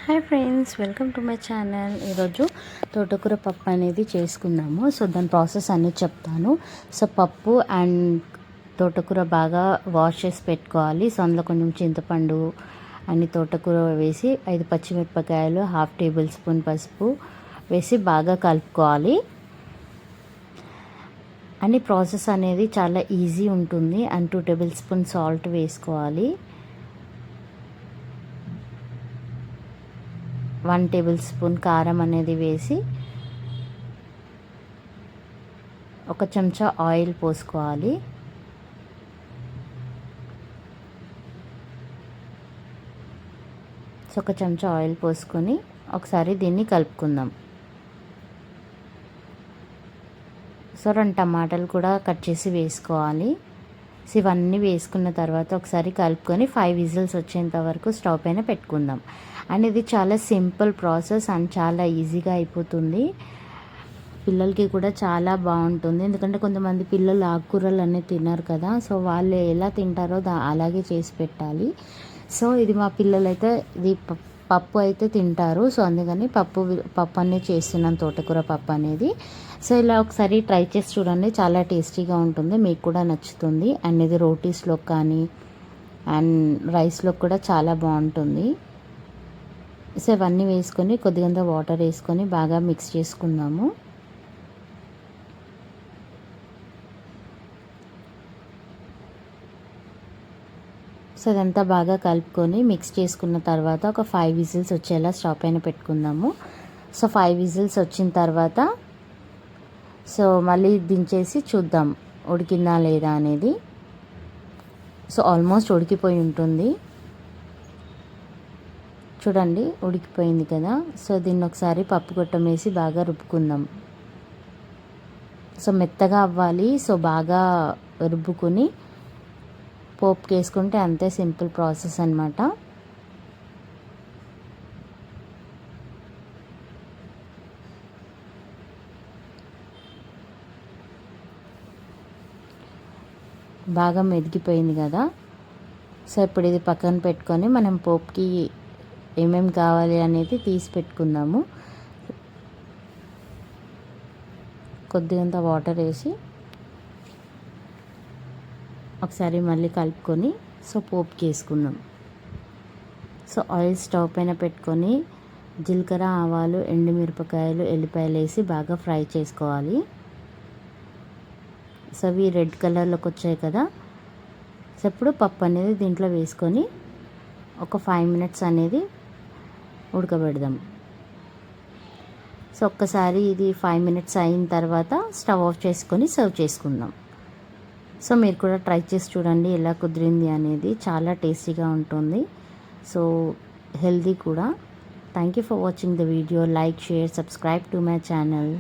Hi friends, welcome to my channel. ఈరోజు తోటకూర పప్పు అనేది చేసుకుందాము. సో దాని ప్రాసెస్ అన్నీ చెప్తాను. సో పప్పు అండ్ తోటకూర బాగా వాష్ చేసి పెట్టుకోవాలి. సో అందులో కొంచెం చింతపండు అన్ని తోటకూర వేసి 5 పచ్చిమిరపకాయలు, 1/2 టేబుల్ స్పూన్ పసుపు వేసి బాగా కలుపుకోవాలి. అన్ని ప్రాసెస్ అనేది చాలా ఈజీ ఉంటుంది. అండ్ 2 టేబుల్ స్పూన్ సాల్ట్ వేసుకోవాలి. 1 టేబుల్ స్పూన్ కారం అనేది వేసి ఒక చెంచా ఆయిల్ పోసుకోవాలి. సో ఒక చెంచా ఆయిల్ పోసుకొని ఒకసారి దీన్ని కలుపుకుందాం. సో 2 టమాటాలు కూడా కట్ చేసి వేసుకోవాలి. సో ఇవన్నీ వేసుకున్న తర్వాత ఒకసారి కలుపుకొని 5 విజిల్స్ వచ్చేంత వరకు స్టవ్ పైన పెట్టుకుందాం. అండ్ ఇది చాలా సింపుల్ ప్రాసెస్ అండ్ చాలా ఈజీగా అయిపోతుంది. పిల్లలకి కూడా చాలా బాగుంటుంది. ఎందుకంటే కొంతమంది పిల్లలు ఆకుకూరలు అన్నీ తిన్నారు కదా. సో వాళ్ళు ఎలా తింటారో అలాగే చేసి పెట్టాలి. సో ఇది మా పిల్లలైతే ఇది పప్పు అయితే తింటారు. సో అందుకని పప్పు అనేది చేస్తున్నాను, తోటకూర పప్పు అనేది. సో ఇలా ఒకసారి ట్రై చేసి చూడండి, చాలా టేస్టీగా ఉంటుంది, మీకు కూడా నచ్చుతుంది. అండ్ ఇది రోటీస్లో కానీ అండ్ రైస్లో కూడా చాలా బాగుంటుంది. సో ఇవన్నీ వేసుకొని కొద్దిగా వాటర్ వేసుకొని బాగా మిక్స్ చేసుకుందాము. సో ఇదంతా బాగా కలుపుకొని మిక్స్ చేసుకున్న తర్వాత ఒక 5 విజిల్స్ వచ్చేలా స్టవ్ పైన పెట్టుకుందాము. సో 5 విజిల్స్ వచ్చిన తర్వాత సో మళ్ళీ దించేసి చూద్దాం ఉడికిందా లేదా అనేది. సో ఆల్మోస్ట్ ఉడికిపోయి ఉంటుంది, చూడండి ఉడికిపోయింది కదా. సో దీన్ని ఒకసారి పప్పు గొట్టం వేసి బాగా రుబ్బుకుందాం. సో మెత్తగా అవ్వాలి. సో బాగా రుబ్బుకొని పోపుకి వేసుకుంటే అంతే, సింపుల్ ప్రాసెస్ అన్నమాట. బాగా మెదిగిపోయింది కదా. సో ఇప్పుడు ఇది పక్కన పెట్టుకొని మనం పోపుకి ఏమేమి కావాలి అనేది తీసి పెట్టుకుందాము. కొద్దిగంత వాటర్ వేసి ఒకసారి మళ్ళీ కలుపుకొని సో పోపుకి వేసుకుందాం. సో ఆయిల్ స్టవ్ పైన పెట్టుకొని జీలకర్ర, ఆవాలు, ఎండుమిరపకాయలు, ఎల్లిపాయలు వేసి బాగా ఫ్రై చేసుకోవాలి. సో అవి రెడ్ కలర్లోకి వచ్చాయి కదా. సో ఇప్పుడు పప్పు అనేది దీంట్లో వేసుకొని ఒక 5 మినిట్స్ అనేది ఉడకబెడదాం. సో ఒక్కసారి ఇది 5 మినిట్స్ అయిన తర్వాత స్టవ్ ఆఫ్ చేసుకొని సర్వ్ చేసుకుందాం. సో మీరు కూడా ట్రై చేసి చూడండి ఎలా కుదిరింది అనేది, చాలా టేస్టీగా ఉంటుంది. సో హెల్దీ కూడా. Thank you for watching the video. Like, share, subscribe to my channel.